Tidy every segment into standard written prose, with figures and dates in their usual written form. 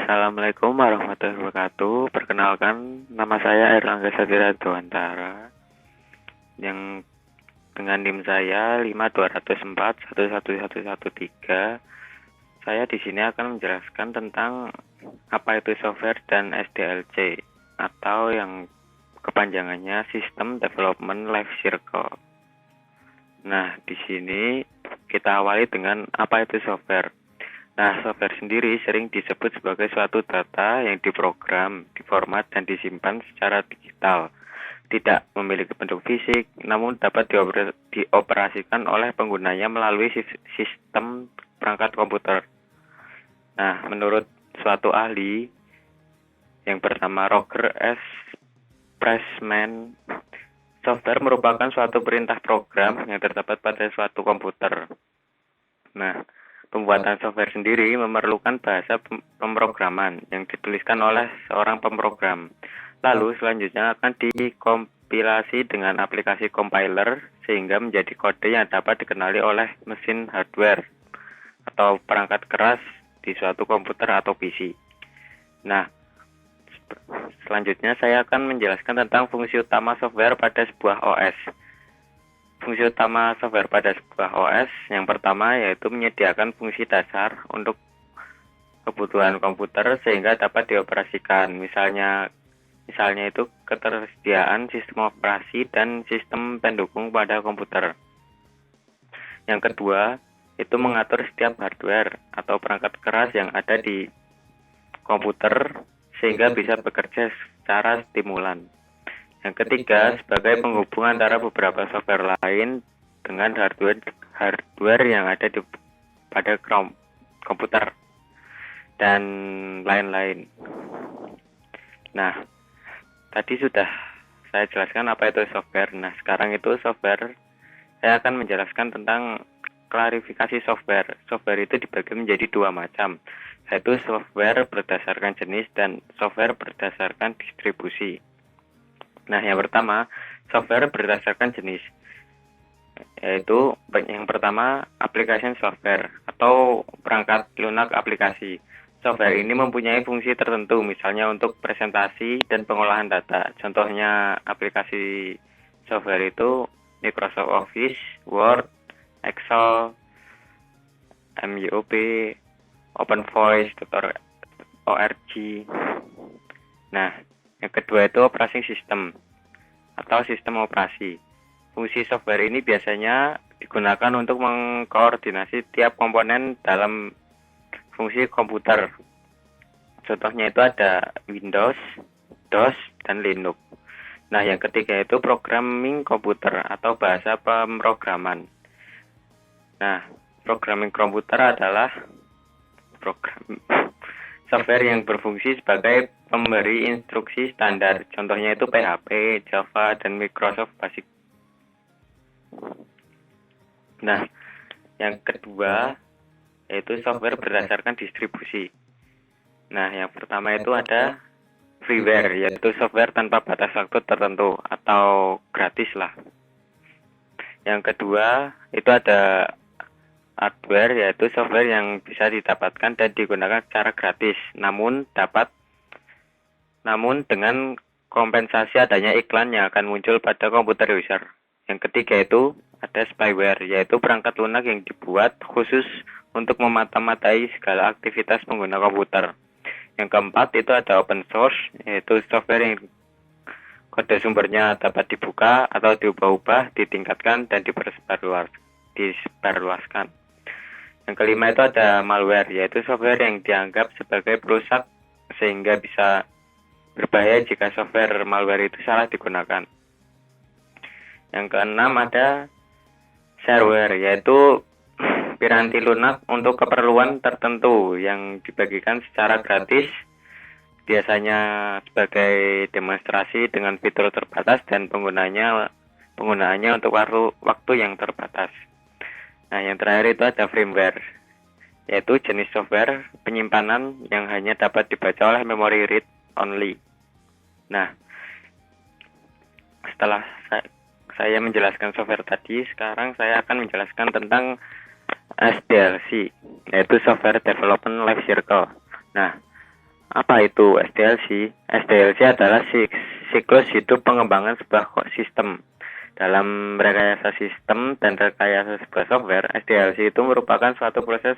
Assalamualaikum warahmatullahi wabarakatuh. Perkenalkan, nama saya Erlangga Satira Dewantara yang dengan NIM saya 520411113. Saya di sini akan menjelaskan tentang apa itu software dan SDLC atau yang kepanjangannya System Development Life Cycle. Nah, di sini kita awali dengan apa itu software. Nah, software sendiri sering disebut sebagai suatu data yang diprogram, diformat, dan disimpan secara digital. Tidak memiliki bentuk fisik, namun dapat dioperasikan oleh penggunanya melalui sistem perangkat komputer. Nah, menurut suatu ahli, yang pertama Roger S. Pressman, software merupakan suatu perintah program yang terdapat pada suatu komputer. Nah, pembuatan software sendiri memerlukan bahasa pemrograman yang dituliskan oleh seorang pemrogram. Lalu selanjutnya akan dikompilasi dengan aplikasi compiler sehingga menjadi kode yang dapat dikenali oleh mesin hardware atau perangkat keras di suatu komputer atau PC. Nah, selanjutnya saya akan menjelaskan tentang fungsi utama software pada sebuah OS. Fungsi utama software pada sebuah OS yang pertama yaitu menyediakan fungsi dasar untuk kebutuhan komputer sehingga dapat dioperasikan. Misalnya itu ketersediaan sistem operasi dan sistem pendukung pada komputer. Yang kedua, itu mengatur setiap hardware atau perangkat keras yang ada di komputer sehingga bisa bekerja secara stimulan. Yang ketiga, sebagai penghubung antara beberapa software lain dengan hardware yang ada pada komputer dan lain-lain. Nah, tadi sudah saya jelaskan apa itu software. Nah, sekarang itu software, saya akan menjelaskan tentang klarifikasi software. Software itu dibagi menjadi dua macam, yaitu software berdasarkan jenis dan software berdasarkan distribusi. Nah, yang pertama, software berdasarkan jenis, yaitu yang pertama application software atau perangkat lunak aplikasi. Software ini mempunyai fungsi tertentu, misalnya untuk presentasi dan pengolahan data. Contohnya aplikasi software itu Microsoft Office, Word, Excel, MUOP, OpenVoice, .org. Nah, yang kedua itu operating system atau sistem operasi. Fungsi software ini biasanya digunakan untuk mengkoordinasi tiap komponen dalam fungsi komputer. Contohnya itu ada Windows, DOS, dan Linux. Nah, yang ketiga itu programming komputer atau bahasa pemrograman. Nah, programming komputer adalah software yang berfungsi sebagai pemberi instruksi standar. Contohnya itu PHP, Java, dan Microsoft Basic. Nah, yang kedua yaitu software berdasarkan distribusi. Nah, yang pertama itu ada freeware, yaitu software tanpa batas waktu tertentu atau gratis lah. Yang kedua itu ada hardware, yaitu software yang bisa didapatkan dan digunakan secara gratis, namun dengan kompensasi adanya iklan yang akan muncul pada komputer user. Yang ketiga itu ada spyware, yaitu perangkat lunak yang dibuat khusus untuk memata-matai segala aktivitas pengguna komputer. Yang keempat itu ada open source, yaitu software yang kode sumbernya dapat dibuka atau diubah-ubah, ditingkatkan, dan disebarluaskan. Yang kelima itu ada malware, yaitu software yang dianggap sebagai perusak sehingga bisa berbahaya jika software malware itu salah digunakan. Yang keenam ada shareware, yaitu piranti lunak untuk keperluan tertentu yang dibagikan secara gratis, biasanya sebagai demonstrasi dengan fitur terbatas dan penggunaannya untuk waktu yang terbatas. Nah, yang terakhir itu ada firmware, yaitu jenis software penyimpanan yang hanya dapat dibaca oleh memory read only. Nah, setelah saya menjelaskan software tadi, sekarang saya akan menjelaskan tentang SDLC, yaitu Software Development Life Cycle. Nah, Apa itu SDLC? SDLC adalah siklus hidup pengembangan sebuah sistem. Dalam rekayasa sistem dan rekayasa sebuah software, SDLC itu merupakan suatu proses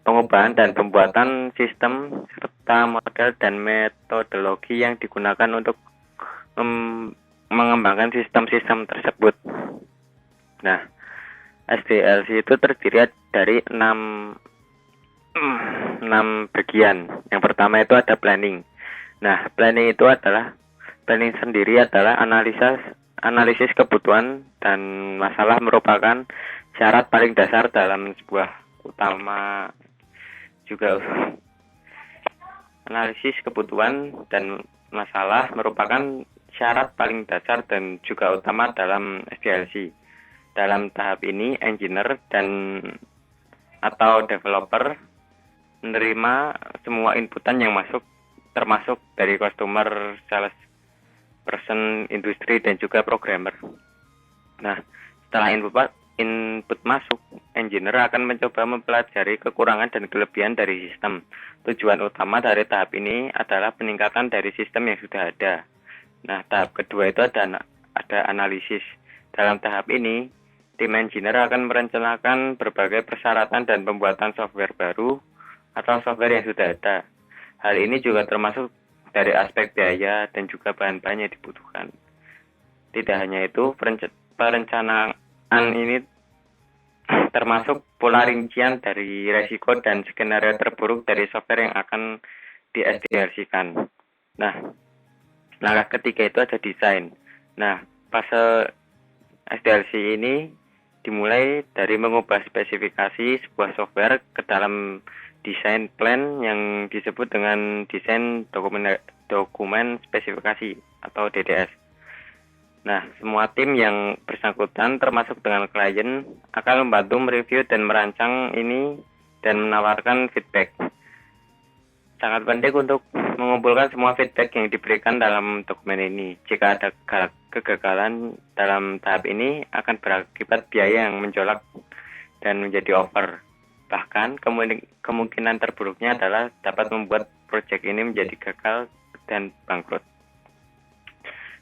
pengubahan dan pembuatan sistem serta model dan metodologi yang digunakan untuk mengembangkan sistem-sistem tersebut. Nah, SDLC itu terdiri dari 6 bagian. Yang pertama itu ada planning. Nah, planning sendiri adalah analisis kebutuhan dan masalah merupakan syarat paling dasar dalam sebuah utama juga. Analisis kebutuhan dan masalah merupakan syarat paling dasar dan juga utama dalam SDLC. Dalam tahap ini, engineer dan atau developer menerima semua inputan yang masuk, termasuk dari customer, sales person, industri, dan juga programmer. Nah, setelah input masuk, engineer akan mencoba mempelajari kekurangan dan kelebihan dari sistem. Tujuan utama dari tahap ini adalah peningkatan dari sistem yang sudah ada. Nah, tahap kedua itu ada analisis. Dalam tahap ini, tim engineer akan merencanakan berbagai persyaratan dan pembuatan software baru atau software yang sudah ada. Hal ini juga termasuk dari aspek biaya dan juga bahan-bahan yang dibutuhkan. Tidak hanya itu, perencanaan ini termasuk pola rincian dari resiko dan skenario terburuk dari software yang akan di-SDLC-kan. Nah, langkah ketiga itu ada desain. Nah, fase SDLC ini dimulai dari mengubah spesifikasi sebuah software ke dalam desain plan yang disebut dengan desain dokumen spesifikasi atau DDS. Nah, semua tim yang bersangkutan termasuk dengan klien akan membantu mereview dan merancang ini dan menawarkan feedback. Sangat penting untuk mengumpulkan semua feedback yang diberikan dalam dokumen ini. Jika ada kegagalan dalam tahap ini akan berakibat biaya yang mencolok dan menjadi over. Bahkan kemungkinan terburuknya adalah dapat membuat proyek ini menjadi gagal dan bangkrut.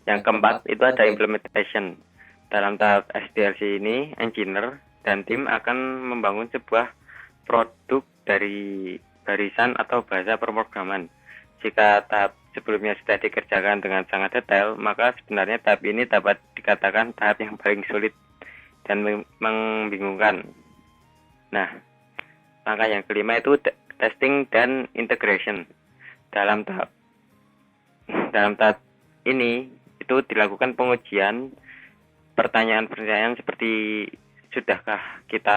Yang keempat itu ada implementation. Dalam tahap SDLC ini, engineer dan tim akan membangun sebuah produk dari barisan atau bahasa pemrograman. Jika tahap sebelumnya sudah dikerjakan dengan sangat detail, maka sebenarnya tahap ini dapat dikatakan tahap yang paling sulit dan membingungkan. Nah, langkah yang kelima itu testing dan integration. Dalam tahap ini itu dilakukan pengujian pertanyaan-pertanyaan seperti sudahkah kita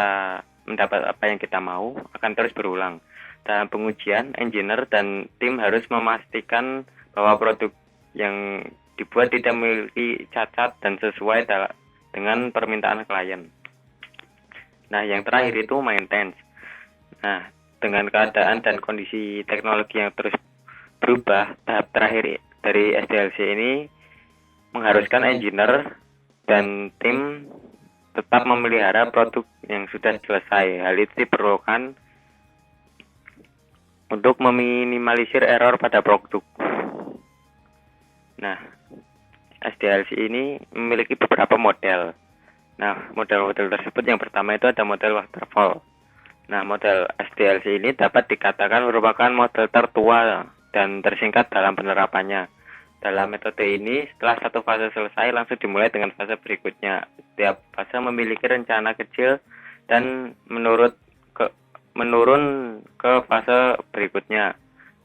mendapat apa yang kita mau akan terus berulang. Dalam pengujian, engineer dan tim harus memastikan bahwa produk yang dibuat tidak memiliki cacat dan sesuai dengan permintaan klien. Nah, yang terakhir itu maintenance. Nah, dengan keadaan dan kondisi teknologi yang terus berubah, tahap terakhir dari SDLC ini mengharuskan engineer dan tim tetap memelihara produk yang sudah selesai. Hal itu diperlukan untuk meminimalisir error pada produk. Nah, SDLC ini memiliki beberapa model. Nah, model-model tersebut yang pertama itu ada model waterfall. Nah, model SDLC ini dapat dikatakan merupakan model tertua dan tersingkat dalam penerapannya. Dalam metode ini, setelah satu fase selesai, langsung dimulai dengan fase berikutnya. Setiap fase memiliki rencana kecil dan menurun ke fase berikutnya.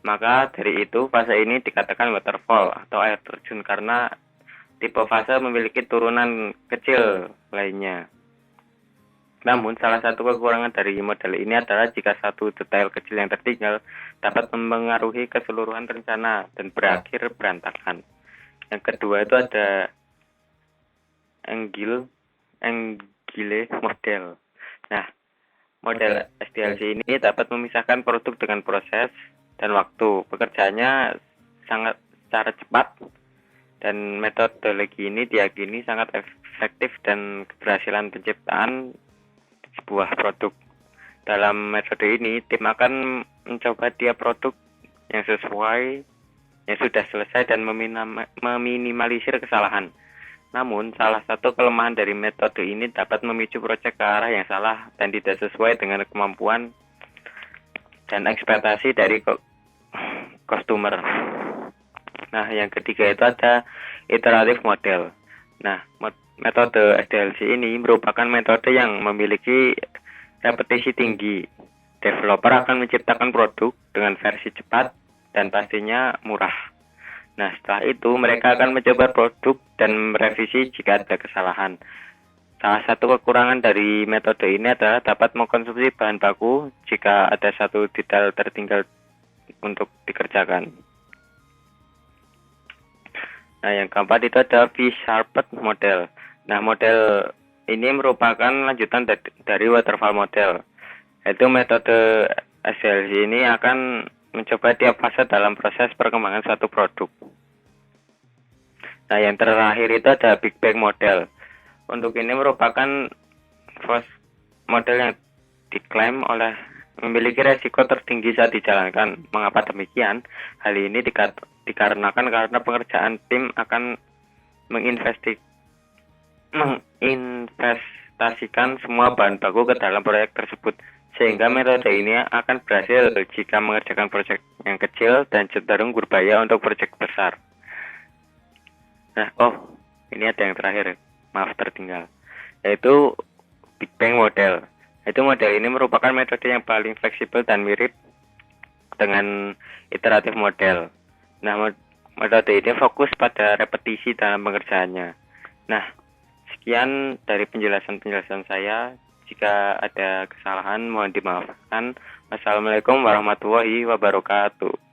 Maka dari itu, fase ini dikatakan waterfall atau air terjun karena tipe fase memiliki turunan kecil lainnya. Namun, salah satu kekurangan dari model ini adalah jika satu detail kecil yang tertinggal dapat mempengaruhi keseluruhan rencana dan berakhir berantakan. Yang kedua itu ada Agile model. Nah, model SDLC ini dapat memisahkan produk dengan proses dan waktu. Pekerjaannya sangat secara cepat dan metodologi ini diyakini sangat efektif dan keberhasilan penciptaan sebuah produk. Dalam metode ini, tim akan mencoba tiap produk yang sesuai, yang sudah selesai dan meminimalisir kesalahan. Namun, salah satu kelemahan dari metode ini dapat memicu proyek ke arah yang salah dan tidak sesuai dengan kemampuan dan ekspektasi dari customer. Nah, yang ketiga itu ada iteratif model. Nah, metode SDLC ini merupakan metode yang memiliki repetisi tinggi. Developer akan menciptakan produk dengan versi cepat dan pastinya murah. Nah, setelah itu mereka akan mencoba produk dan merevisi jika ada kesalahan. Salah satu kekurangan dari metode ini adalah dapat mengkonsumsi bahan baku jika ada satu detail tertinggal untuk dikerjakan. Nah, yang keempat itu ada V-Sharped model. Nah, model ini merupakan lanjutan dari waterfall model. Yaitu metode SDLC ini akan mencoba tiap fase dalam proses perkembangan suatu produk. Nah, yang terakhir itu ada Big Bang model. Untuk ini merupakan model yang diklaim oleh memiliki resiko tertinggi saat dijalankan. Mengapa demikian? Hal ini dikarenakan karena pengerjaan tim akan menginvestasikan semua bahan baku ke dalam proyek tersebut. Sehingga metode ini akan berhasil jika mengerjakan proyek yang kecil dan cenderung berbahaya untuk proyek besar. Nah, ini ada yang terakhir, maaf tertinggal, yaitu Big Bang model. Itu model ini merupakan metode yang paling fleksibel dan mirip dengan iteratif model. Nah, metode ini fokus pada repetisi dalam pengerjaannya. Nah, sekian dari penjelasan saya. Jika ada kesalahan mohon dimaafkan. Wassalamualaikum warahmatullahi wabarakatuh.